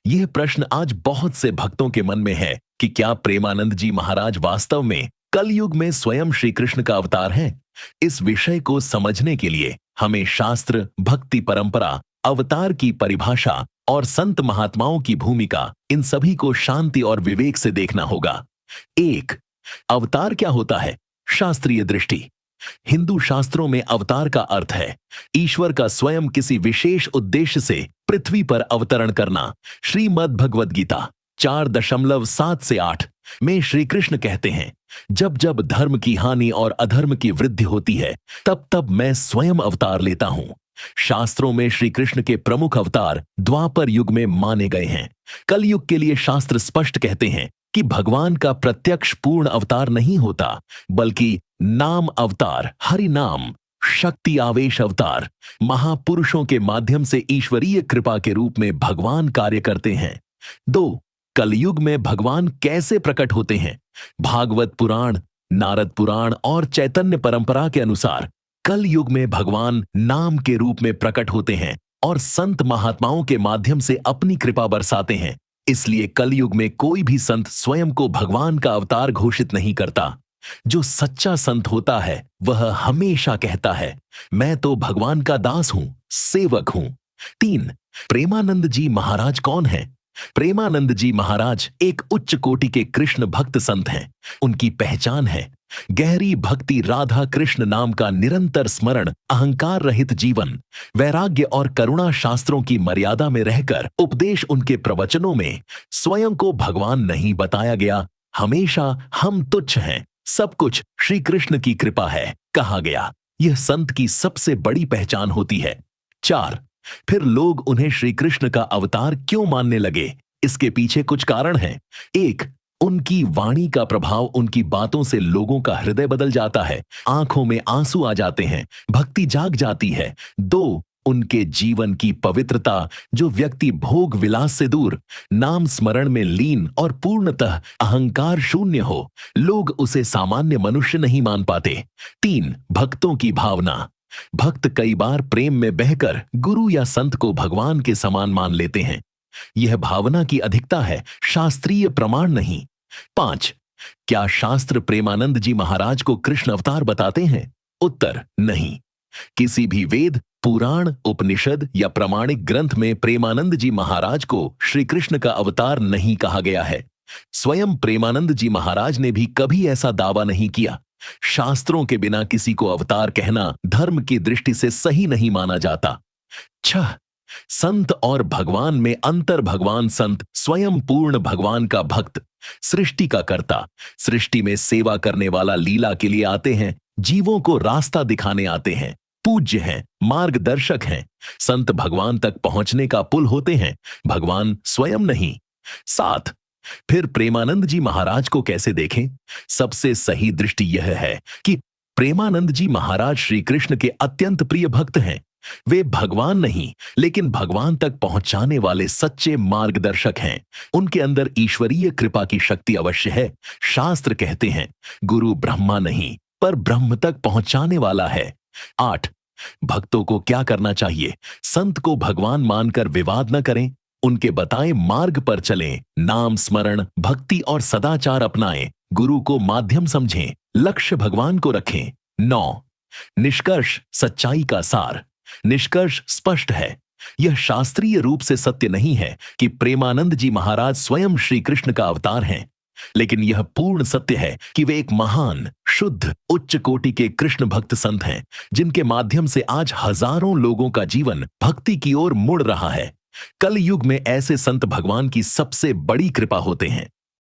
यह प्रश्न आज बहुत से भक्तों के मन में है कि क्या प्रेमानंद जी महाराज वास्तव में कलयुग में स्वयं श्री कृष्ण का अवतार हैं? इस विषय को समझने के लिए हमें शास्त्र, भक्ति परंपरा, अवतार की परिभाषा और संत महात्माओं की भूमिका, इन सभी को शांति और विवेक से देखना होगा। एक, अवतार क्या होता है? शास्त्रीय दृष्टि। हिंदू शास्त्रों में अवतार का अर्थ है ईश्वर का स्वयं किसी विशेष उद्देश्य से पृथ्वी पर अवतरण करना। श्रीमद् भगवद गीता 4.7 से 8 में श्री कृष्ण कहते हैं, जब जब धर्म की हानि और अधर्म की वृद्धि होती है, तब तब मैं स्वयं अवतार लेता हूं। शास्त्रों में श्री कृष्ण के प्रमुख अवतार द्वापर युग में माने गए हैं। कलयुग के लिए शास्त्र स्पष्ट कहते हैं कि भगवान का प्रत्यक्ष पूर्ण अवतार नहीं होता, बल्कि नाम अवतार, हरि नाम, शक्ति आवेश अवतार, महापुरुषों के माध्यम से ईश्वरीय कृपा के रूप में भगवान कार्य करते हैं। 2, कलयुग में भगवान कैसे प्रकट होते हैं? भागवत पुराण, नारद पुराण और चैतन्य परंपरा के अनुसार कलयुग में भगवान नाम के रूप में प्रकट होते हैं और संत महात्माओं के माध्यम से अपनी कृपा बरसाते हैं। इसलिए कलयुग में कोई भी संत स्वयं को भगवान का अवतार घोषित नहीं करता। जो सच्चा संत होता है वह हमेशा कहता है, मैं तो भगवान का दास हूं, सेवक हूं। 3, प्रेमानंद जी महाराज कौन है? प्रेमानंद जी महाराज एक उच्च कोटि के कृष्ण भक्त संत हैं। उनकी पहचान है गहरी भक्ति, राधा कृष्ण नाम का निरंतर स्मरण, अहंकार रहित जीवन, वैराग्य और करुणा। शास्त्रों की मर्यादा में रहकर उपदेश। उनके प्रवचनों में स्वयं को भगवान नहीं बताया गया, हमेशा हम तुच्छ हैं, सब कुछ श्री कृष्ण की कृपा है कहा गया। यह संत की सबसे बड़ी पहचान होती है। 4, फिर लोग उन्हें श्री कृष्ण का अवतार क्यों मानने लगे? इसके पीछे कुछ कारण हैं। 1, उनकी वाणी का प्रभाव, उनकी बातों से लोगों का हृदय बदल जाता है, आंखों में आंसू आ जाते हैं, भक्ति जाग जाती है। 2, उनके जीवन की पवित्रता, जो व्यक्ति भोग विलास से दूर, नाम स्मरण में लीन और पूर्णतः अहंकार शून्य हो, लोग उसे सामान्य मनुष्य नहीं मान पाते। 3, भक्तों की भावना। भक्त कई बार प्रेम में बहकर गुरु या संत को भगवान के समान मान लेते हैं। यह भावना की अधिकता है, शास्त्रीय प्रमाण नहीं। 5, क्या शास्त्र प्रेमानंद जी महाराज को कृष्ण अवतार बताते हैं? उत्तर, नहीं। किसी भी वेद, पुराण, उपनिषद या प्रामाणिक ग्रंथ में प्रेमानंद जी महाराज को श्री कृष्ण का अवतार नहीं कहा गया है। स्वयं प्रेमानंद जी महाराज ने भी कभी ऐसा दावा नहीं किया। शास्त्रों के बिना किसी को अवतार कहना धर्म की दृष्टि से सही नहीं माना जाता। 6, संत और भगवान में अंतर। भगवान संत स्वयं पूर्ण भगवान का भक्त, सृष्टि का कर्ता, सृष्टि में सेवा करने वाला, लीला के लिए आते हैं, जीवों को रास्ता दिखाने आते हैं, पूज्य हैं, मार्गदर्शक हैं। संत भगवान तक पहुंचने का पुल होते हैं, भगवान स्वयं नहीं। 7, फिर प्रेमानंद जी महाराज को कैसे देखें? सबसे सही दृष्टि यह है कि प्रेमानंद जी महाराज श्री कृष्ण के अत्यंत प्रिय भक्त हैं। वे भगवान नहीं, लेकिन भगवान तक पहुंचाने वाले सच्चे मार्गदर्शक हैं। उनके अंदर ईश्वरीय कृपा की शक्ति अवश्य है। शास्त्र कहते हैं, गुरु ब्रह्मा नहीं, पर ब्रह्म तक पहुंचाने वाला है। 8, भक्तों को क्या करना चाहिए? संत को भगवान मानकर विवाद न करें, उनके बताए मार्ग पर चलें, नाम स्मरण, भक्ति और सदाचार अपनाएं, गुरु को माध्यम समझें, लक्ष्य भगवान को रखें। 9, निष्कर्ष, सच्चाई का सार। निष्कर्ष स्पष्ट है, यह शास्त्रीय रूप से सत्य नहीं है कि प्रेमानंद जी महाराज स्वयं श्री कृष्ण का अवतार हैं, लेकिन यह पूर्ण सत्य है कि वे एक महान, शुद्ध, उच्च कोटि के कृष्ण भक्त संत हैं, जिनके माध्यम से आज हजारों लोगों का जीवन भक्ति की ओर मुड़ रहा है। कल युग में ऐसे संत भगवान की सबसे बड़ी कृपा होते हैं।